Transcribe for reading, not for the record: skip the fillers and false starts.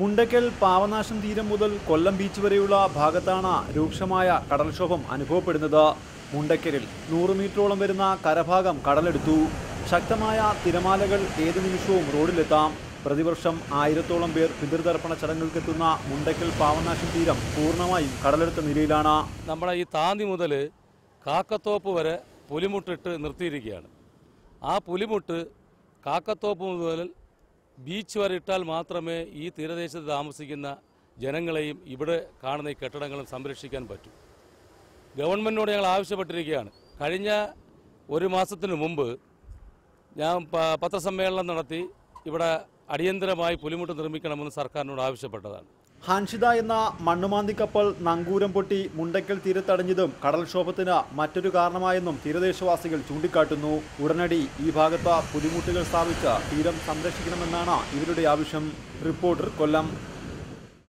മുണ്ടക്കൽ പാവനാശം തീരം മുതൽ കൊല്ലം ബീച്ച് വരെയുള്ള ഭാഗത്താണ് രൂക്ഷമായ കടൽക്ഷോഭം അനുഭവപ്പെടുന്നത്. മുണ്ടക്കലിൽ 100 മീറ്ററോളം വരുന്ന കരഭാഗം കടലെടുത്തു. ശക്തമായ തിരമാലകൾ ഏത് നിമിഷവും റോഡിലെത്താം. പ്രതിവർഷം 1000-ഓളം പേർ പിതൃതർപ്പണ ചടങ്ങുകൾക്കെത്തുന്ന മുണ്ടക്കൽ പാവനാശം തീരം പൂർണ്ണമായും കടലെടുത്ത നിലയിലാണ്. നമ്മുടെ ഈ താന്തി മുതൽ കാക്കത്തോപ്പ് വരെ പുലിമുട്ടിട്ട് നിർത്തിയിരിക്കുകയാണ്. ആ പുലിമുട്ട് കാക്കത്തോപ്പ് മുതൽ ബീച്ച് വരെ ഇട്ടാൽ മാത്രമേ ഈ തീരദേശത്ത് താമസിക്കുന്ന ജനങ്ങളെയും ഇവിടെ കാണുന്ന ഈ കെട്ടിടങ്ങളും സംരക്ഷിക്കാൻ പറ്റൂ. ഗവൺമെൻറ്റിനോട് ഞങ്ങൾ ആവശ്യപ്പെട്ടിരിക്കുകയാണ്. കഴിഞ്ഞ ഒരു മാസത്തിനു മുമ്പ് ഞാൻ പത്രസമ്മേളനം നടത്തി ഇവിടെ അടിയന്തരമായി പുലിമുട്ട് നിർമ്മിക്കണമെന്ന് സർക്കാരിനോട് ആവശ്യപ്പെട്ടതാണ്. ഹാൻഷിത എന്ന മണ്ണുമാന്തി കപ്പൽ നങ്കൂരം പൊട്ടി മുണ്ടക്കൽ തീരത്തടഞ്ഞതും കടൽക്ഷോഭത്തിന് മറ്റൊരു കാരണമായെന്നും തീരദേശവാസികൾ ചൂണ്ടിക്കാട്ടുന്നു. ഉടനടി ഈ ഭാഗത്ത് പുലിമുട്ടുകൾ സ്ഥാപിച്ച് തീരം സംരക്ഷിക്കണമെന്നാണ് ഇവരുടെ ആവശ്യം. റിപ്പോർട്ടർ, കൊല്ലം.